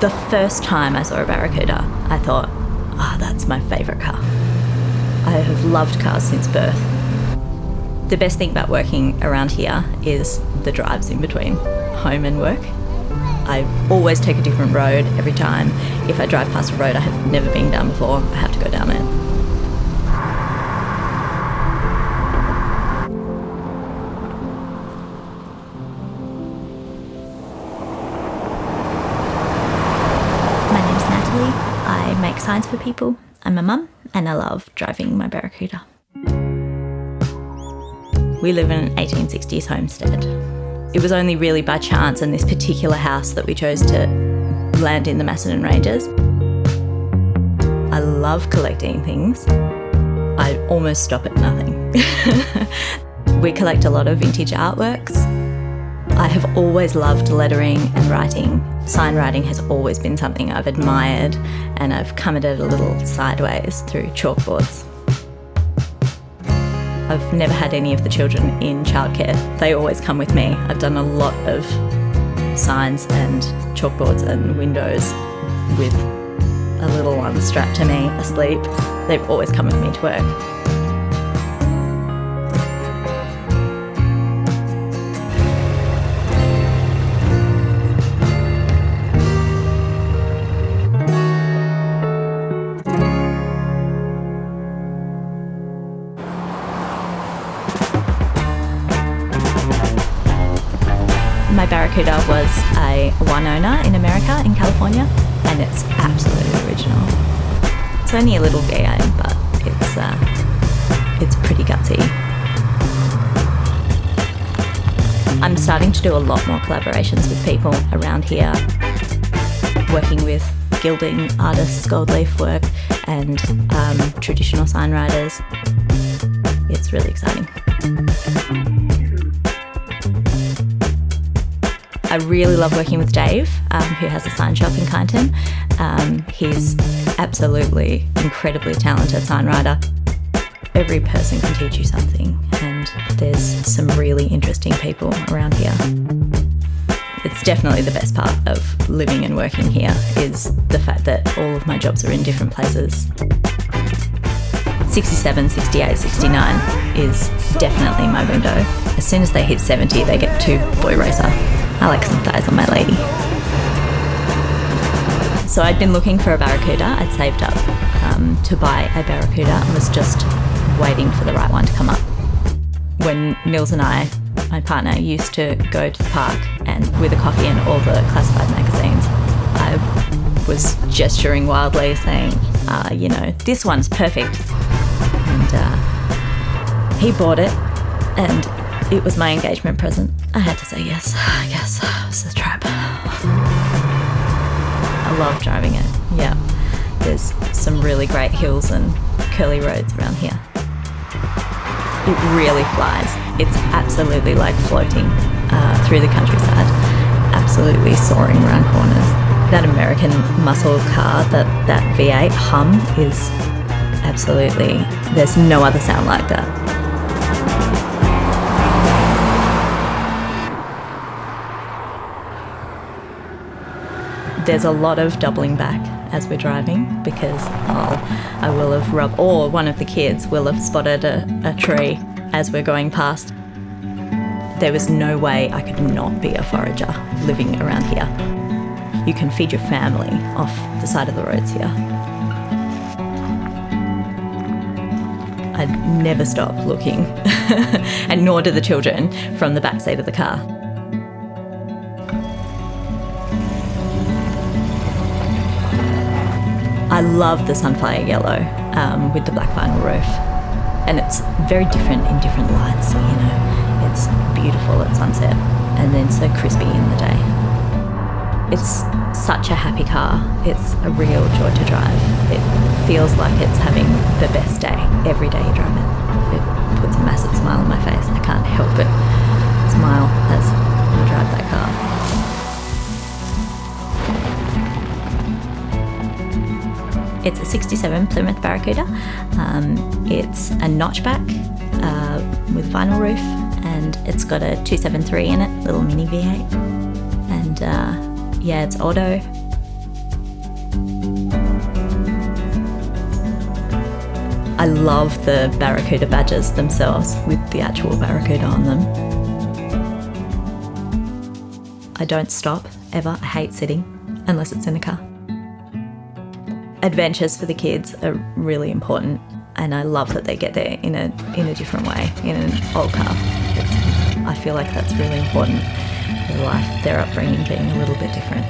The first time I saw a Barracuda, I thought, that's my favourite car. I have loved cars since birth. The best thing about working around here is the drives in between home and work. I always take a different road every time. If I drive past a road I have never been down before, I have to go down it. My name's Natalie. I make signs for people. I'm a mum and I love driving my Barracuda. We live in an 1860s homestead. It was only really by chance in this particular house that we chose to land in the Macedon Ranges. I love collecting things. I almost stop at nothing. We collect a lot of vintage artworks. I have always loved lettering and writing. Sign writing has always been something I've admired, and I've come at it a little sideways through chalkboards. I've never had any of the children in childcare. They always come with me. I've done a lot of signs and chalkboards and windows with a little one strapped to me, asleep. They've always come with me to work. My Barracuda was a one owner in America, in California, and it's absolutely original. It's only a little V8, but it's pretty gutsy. I'm starting to do a lot more collaborations with people around here, working with gilding artists, gold leaf work, and traditional sign writers. It's really exciting. I really love working with Dave, who has a sign shop in Kyneton. He's absolutely incredibly talented sign writer. Every person can teach you something, and there's some really interesting people around here. It's definitely the best part of living and working here is the fact that all of my jobs are in different places. 67, 68, 69 is definitely my window. As soon as they hit 70, they get to boy racer. I like some thighs on my lady. So I'd been looking for a Barracuda. I'd saved up to buy a Barracuda and was just waiting for the right one to come up. When Nils and I, my partner, used to go to the park and with a coffee and all the classified magazines, I was gesturing wildly saying, this one's perfect. And he bought it and it was my engagement present. I had to say yes. I guess it was a trap. I love driving it. Yeah. There's some really great hills and curly roads around here. It really flies. It's absolutely like floating through the countryside. Absolutely soaring around corners. That American muscle car, that V8 hum is absolutely, there's no other sound like that. There's a lot of doubling back as we're driving because I will have rubbed, or one of the kids will have spotted a tree as we're going past. There was no way I could not be a forager living around here. You can feed your family off the side of the roads here. I'd never stop looking, and nor do the children from the back seat of the car. I love the Sunfire Yellow with the black vinyl roof, and it's very different in different lights. It's beautiful at sunset and then so crispy in the day. It's such a happy car. It's a real joy to drive. It feels like it's having the best day every day you drive it. It puts a massive smile on my face. I can't help but smile as I drive that car. It's a 67 Plymouth Barracuda. It's a notchback with vinyl roof, and it's got a 273 in it, little mini V8. And it's auto. I love the Barracuda badges themselves with the actual Barracuda on them. I don't stop, ever. I hate sitting, unless it's in a car. Adventures for the kids are really important, and I love that they get there in a different way, in an old car. I feel like that's really important, their life, their upbringing being a little bit different.